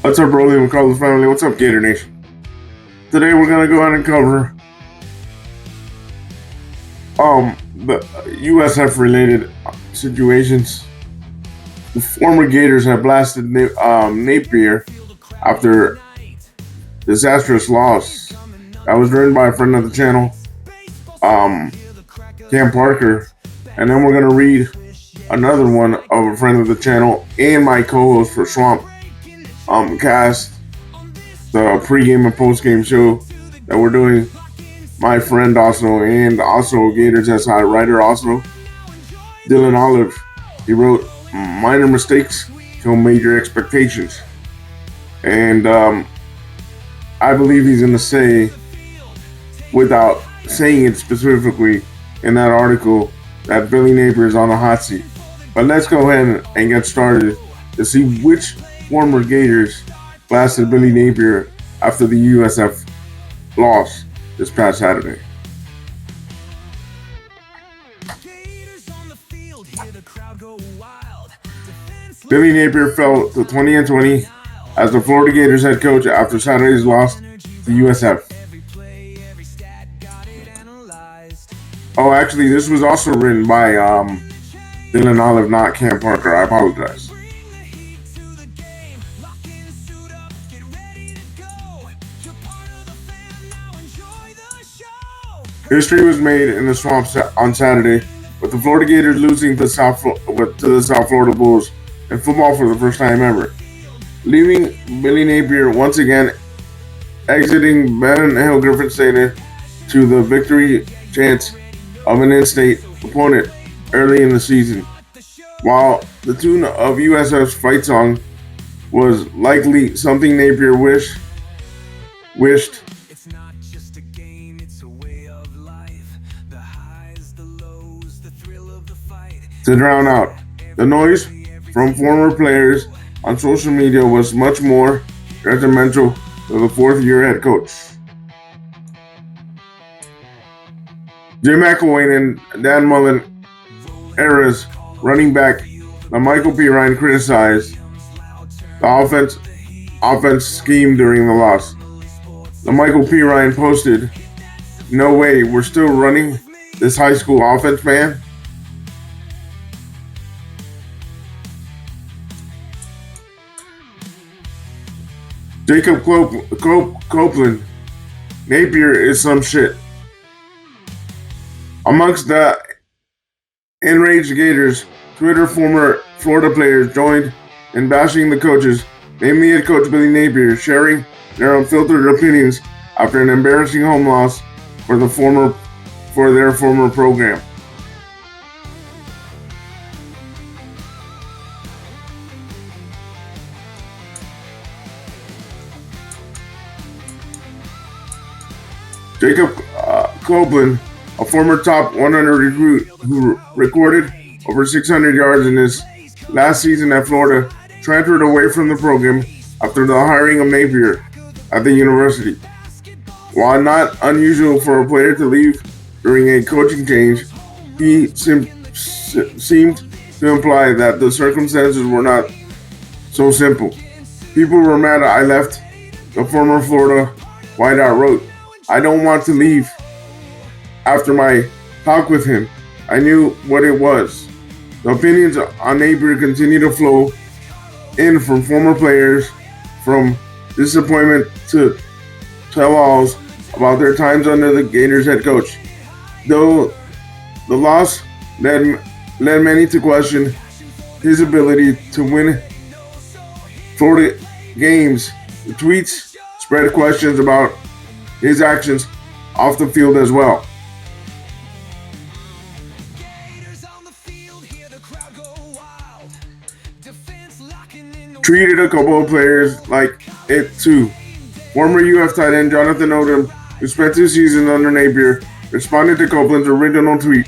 What's up, RollinwithCarlos family? What's up, Gator Nation? Today we're gonna go ahead and cover the USF related situations. The former Gators have blasted Napier after disastrous loss. That was written by a friend of the channel, Cam Parker, and then we're gonna read another one of a friend of the channel and my co-host for Swamp Cast, the pregame and postgame show that we're doing. My friend also, and also Gators SI writer also, Dylan Olive. He wrote minor mistakes kill major expectations. And I believe he's going to say, without saying it specifically in that article, that Billy Napier is on the hot seat. But let's go ahead and get started to see which former Gators blasted Billy Napier after the USF loss this past Saturday. Billy Napier fell to 20-20 as the Florida Gators head coach after Saturday's loss to USF. Oh, actually, this was also written by Dylan Olive, not Cam Parker. I apologize. History was made in the swamp on Saturday, with the Florida Gators losing to the South Florida Bulls in football for the first time ever, leaving Billy Napier once again exiting Ben Hill Griffin Stadium to the victory chance of an in-state opponent early in the season. While the tune of USF's fight song was likely something Napier wished to drown out. The noise from former players on social media was much more detrimental to the fourth-year head coach. Jim McElwain and Dan Mullen era's running back LaMichael Perine criticized the offense scheme during the loss. LaMichael Perine posted, "No way, we're still running this high school offense, man." Jacob Copeland, Napier is some shit. Amongst the enraged Gators, Twitter former Florida players joined in bashing the coaches, namely head coach Billy Napier, sharing their unfiltered opinions after an embarrassing home loss for their former program. Jacob Copeland, a former top 100 recruit who recorded over 600 yards in his last season at Florida, transferred away from the program after the hiring of Napier at the university. While not unusual for a player to leave during a coaching change, he seemed to imply that the circumstances were not so simple. "People were mad I left," the former Florida wideout wrote. "I don't want to leave. After my talk with him, I knew what it was." The opinions on Napier continue to flow in from former players, from disappointment to tell-alls about their times under the Gators head coach. Though the loss led many to question his ability to win Florida games, the tweets spread questions about his actions off the field as well. Treated a couple of players like it too. Former UF tight end Jonathan Odom, who spent 2 seasons under Napier, responded to Copeland's original tweet.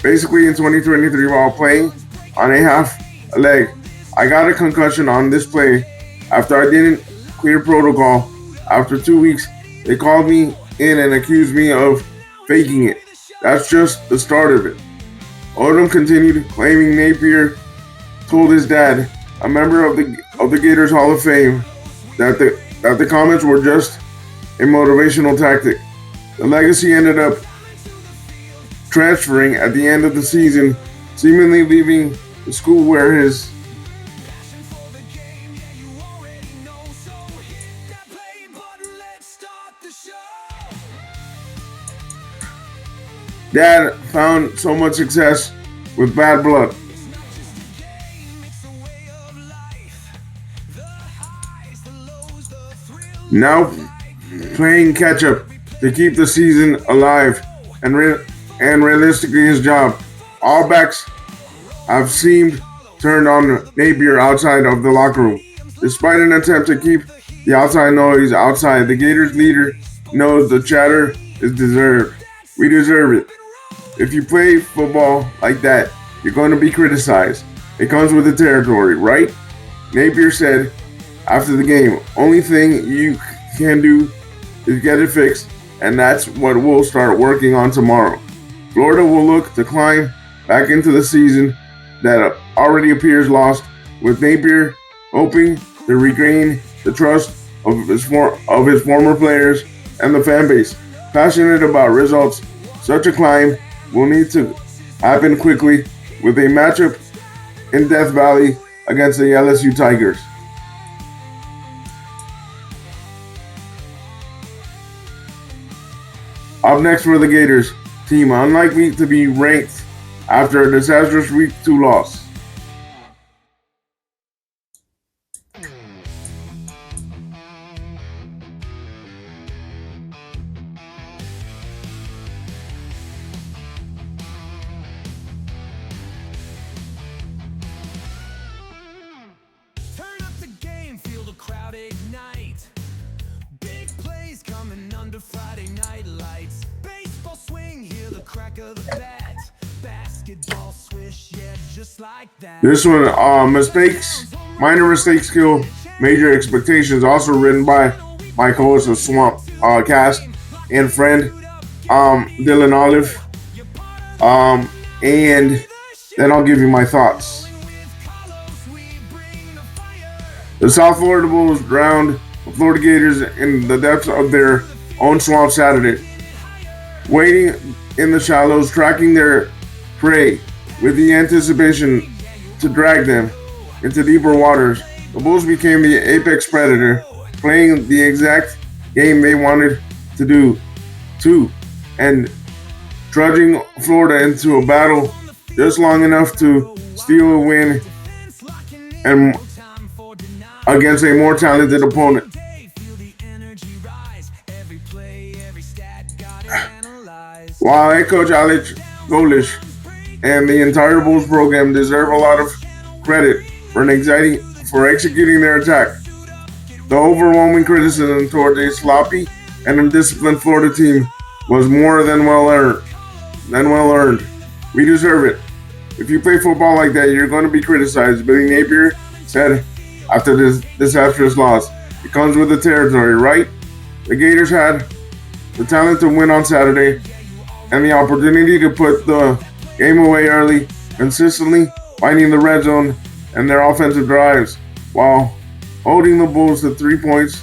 Basically, in 2023, while playing on a half a leg, "I got a concussion on this play after I didn't clear protocol. After 2 weeks, they called me in and accused me of faking it. That's just the start of it." Odom continued, claiming Napier told his dad, a member of the Gators Hall of Fame, that the comments were just a motivational tactic. The legacy ended up transferring at the end of the season, seemingly leaving the school where his dad found so much success with bad blood. Now playing catch up to keep the season alive and realistically his job. All backs have seemed turned on Napier outside of the locker room. Despite an attempt to keep the outside noise outside, the Gators leader knows the chatter is deserved. We deserve it. If you play football like that, you're going to be criticized. It comes with the territory, right? Napier said after the game, only thing you can do is get it fixed, and that's what we'll start working on tomorrow. Florida will look to climb back into the season that already appears lost, with Napier hoping to regain the trust of his former players and the fan base. Passionate about results, such a climb will need to happen quickly with a matchup in Death Valley against the LSU Tigers. Up next for the Gators, team unlikely to be ranked after a disastrous Week 2 loss. This one, minor mistakes kill major expectations. Also written by my co-host of Swamp Cast and friend Dylan Olive. And then I'll give you my thoughts. The South Florida Bulls drowned the Florida Gators in the depths of their own swamp Saturday, waiting in the shallows, tracking their prey with the anticipation to drag them into deeper waters. The Bulls became the apex predator, playing the exact game they wanted to do, too, and trudging Florida into a battle just long enough to steal a win and against a more talented opponent. While head coach Alex Golish and the entire Bulls program deserve a lot of credit for executing their attack, the overwhelming criticism toward a sloppy and undisciplined Florida team was more than well earned. We deserve it. If you play football like that, you're going to be criticized, Billy Napier said after this disastrous loss. It comes with the territory, right? The Gators had the talent to win on Saturday and the opportunity to put the game away early, consistently finding the red zone and their offensive drives while holding the Bulls to 3 points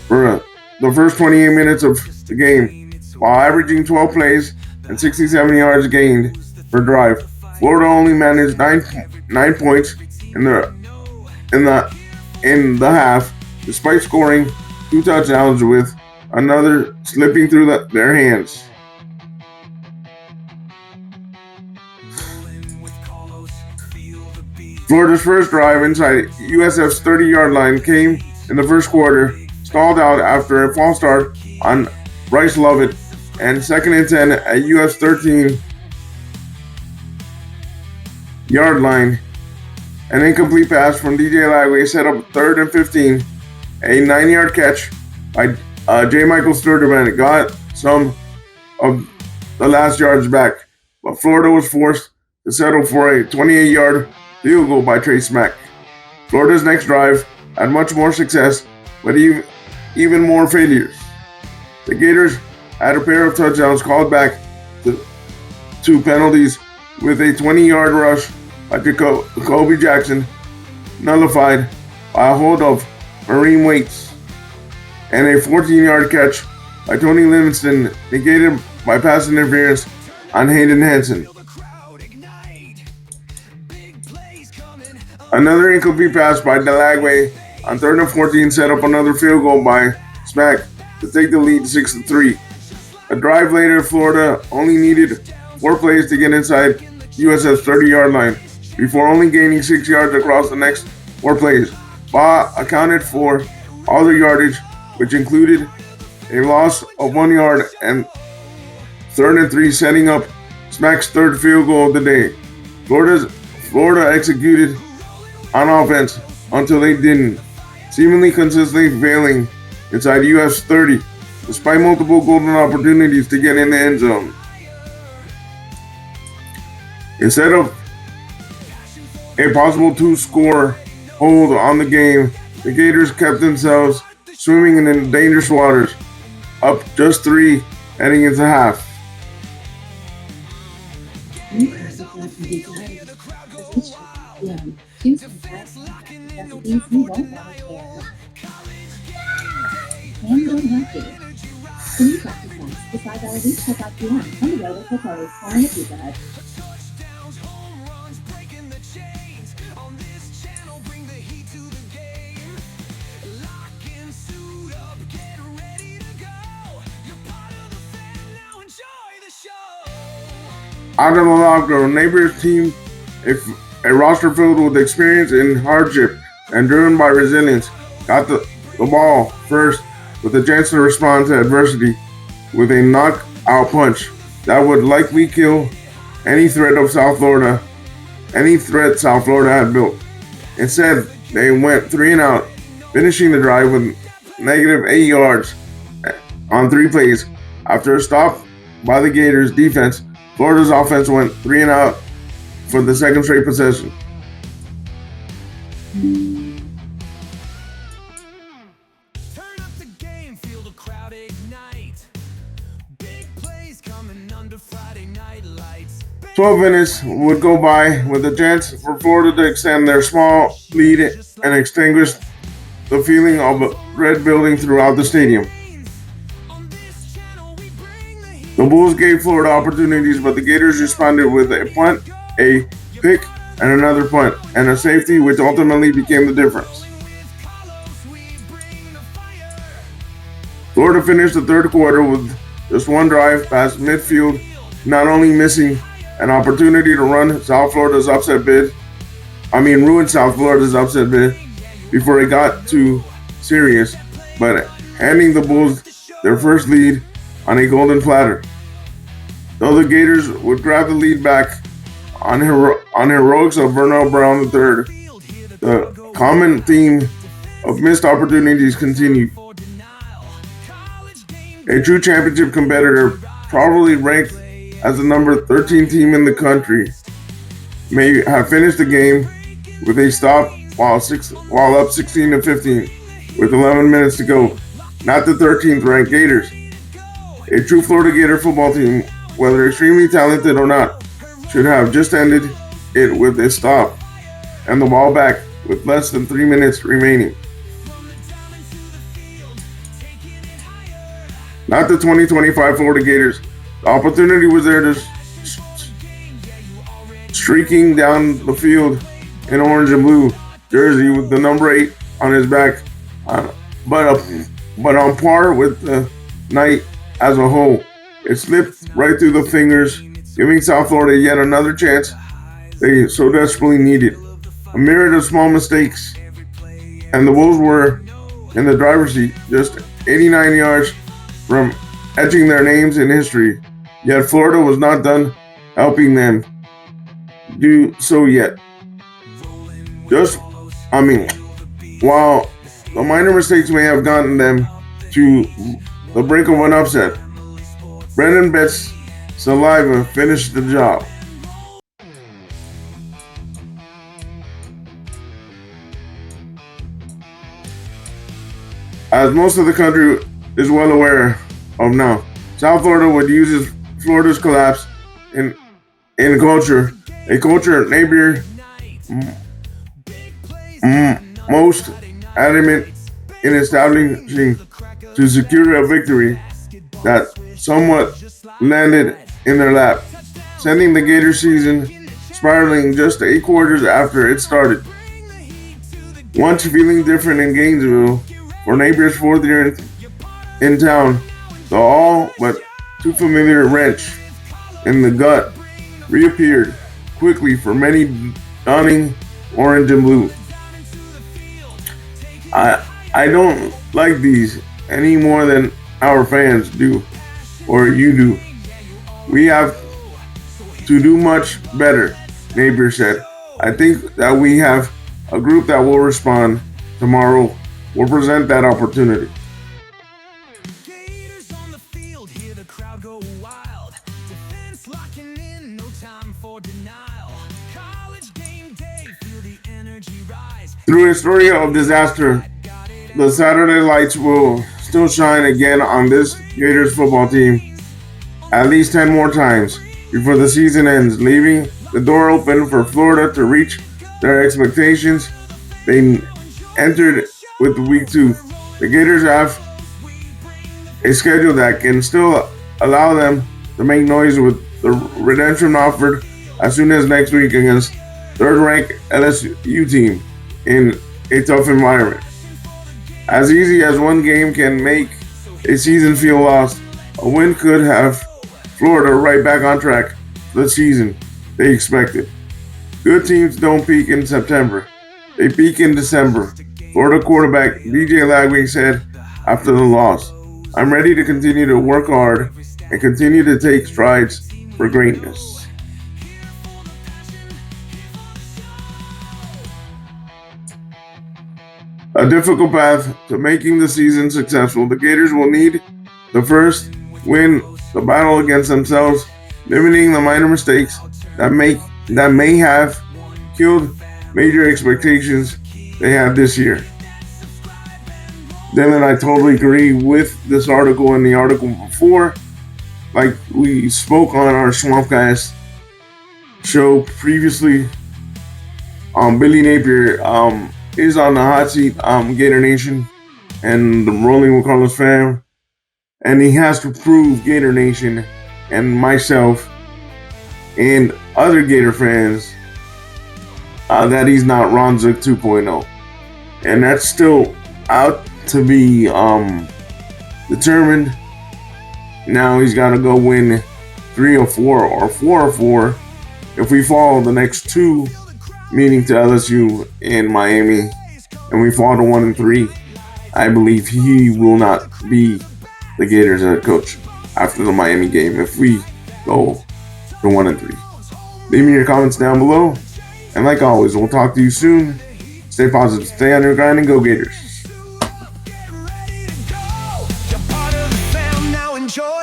for the first 28 minutes of the game, while averaging 12 plays and 67 yards gained per drive. Florida only managed 9 points in the half, despite scoring 2 touchdowns with another slipping through their hands. Florida's first drive inside USF's 30-yard line came in the first quarter, stalled out after a false start on Bryce Lovett, and 2nd and 10 at UF's 13-yard line. An incomplete pass from DJ Lagway set up 3rd and 15. A 9-yard catch by J. Michael Sturtevant got some of the last yards back, but Florida was forced to settle for a 28-yard field goal by Trace Mack. Florida's next drive had much more success, but even more failures. The Gators had a pair of touchdowns called back to penalties, with a 20-yard rush by Kobe Jackson nullified by a hold of Perine Waits. and a 14-yard catch by Tony Livingston negated by pass interference on Hayden Hansen. Another incomplete pass by Delagway on 3rd and 14 set up another field goal by Smack to take the lead 6-3. A drive later, Florida only needed 4 plays to get inside USF's 30-yard line before only gaining 6 yards across the next 4 plays. Ba accounted for all the yardage, which included a loss of 1 yard and 3rd and 3, setting up Smack's 3rd field goal of the day. Florida executed on offense until they didn't, seemingly consistently failing inside UF's 30, despite multiple golden opportunities to get in the end zone. Instead of a possible 2-score hold on the game, the Gators kept themselves swimming in dangerous waters, up just 3 heading into half. Out of the locker room, Napier's team, a roster filled with experience in hardship and driven by resilience, got the ball first with a chance to respond to adversity with a knockout punch that would likely kill any threat South Florida had built. Instead, they went 3 and out, finishing the drive with negative 8 yards on 3 plays. After a stop by the Gators defense, Florida's offense went 3 and out for the second straight possession. Turn up the game, feel the crowd ignite. Big plays coming under Friday night lights. 12 minutes would go by with a chance for Florida to extend their small lead and extinguish the feeling of red building throughout the stadium. The Bulls gave Florida opportunities, but the Gators responded with a punt, a pick, and another punt, and a safety, which ultimately became the difference. Florida finished the 3rd quarter with just 1 drive past midfield, not only missing an opportunity to ruin South Florida's upset bid before it got too serious, but handing the Bulls their first lead on a golden platter. Though the Gators would grab the lead back on heroics of Vernell Brown III, the common theme of missed opportunities continued. A true championship competitor, probably ranked as the number 13 team in the country, may have finished the game with a stop while up 16-15 with 11 minutes to go. Not the 13th ranked Gators. A true Florida Gator football team, whether extremely talented or not, should have just ended it with a stop and the ball back with less than 3 minutes remaining. Not the 2025 Florida Gators. The opportunity was there to streaking down the field in orange and blue jersey with the number 8 on his back, but on par with the night as a whole. It slipped right through the fingers, giving South Florida yet another chance they so desperately needed. A myriad of small mistakes, and the Bulls were in the driver's seat, just 89 yards from etching their names in history. Yet Florida was not done helping them do so yet. While the minor mistakes may have gotten them to the brink of an upset, Brendan Bett's saliva finished the job. As most of the country is well aware of now, South Florida would use Florida's collapse in culture, a culture Napier most adamant in establishing to secure a victory that somewhat landed in their lap, sending the Gator season spiraling just 8 quarters after it started. Once feeling different in Gainesville for Napier's 4th year in town, the all but too familiar wrench in the gut reappeared quickly for many donning orange and blue. I don't like these any more than our fans do, or you do. We have to do much better, Napier said. I think that we have a group that will respond tomorrow. Will present that opportunity. Gators on the field, hear the crowd go wild. Defense locking in, no time for denial. College game day, feel the energy rise. Through a story of disaster, the Saturday lights will still shine again on this Gators football team at least 10 more times before the season ends, leaving the door open for Florida to reach their expectations. They entered with week 2. The Gators have a schedule that can still allow them to make noise with the redemption offered as soon as next week against third-ranked LSU team in a tough environment. As easy as one game can make a season feel lost, a win could have Florida right back on track for the season they expected. Good teams don't peak in September. They peak in December. Florida quarterback DJ Lagway said after the loss, "I'm ready to continue to work hard and continue to take strides for greatness." A difficult path to making the season successful. The Gators will need to first win the battle against themselves, limiting the minor mistakes that may have killed major expectations they had this year. Dylan, I totally agree with this article and the article before. Like we spoke on our Swampcast show previously, Billy Napier is on the hot seat, Gator Nation and the Rolling with Carlos fam, and he has to prove Gator Nation and myself and other Gator fans that he's not Ronzook 2.0, and that's still out to be determined. Now he's got to go win 3 or 4 or 4 or 4 if we fall the next 2, meaning to LSU and Miami, and we fall to 1 and 3. I believe he will not be the Gators head coach after the Miami game if we go to 1 and 3. Leave me your comments down below, and like always, we'll talk to you soon. Stay positive, stay on your grind, and go Gators. Ready to go. You're part of the fam now, enjoy.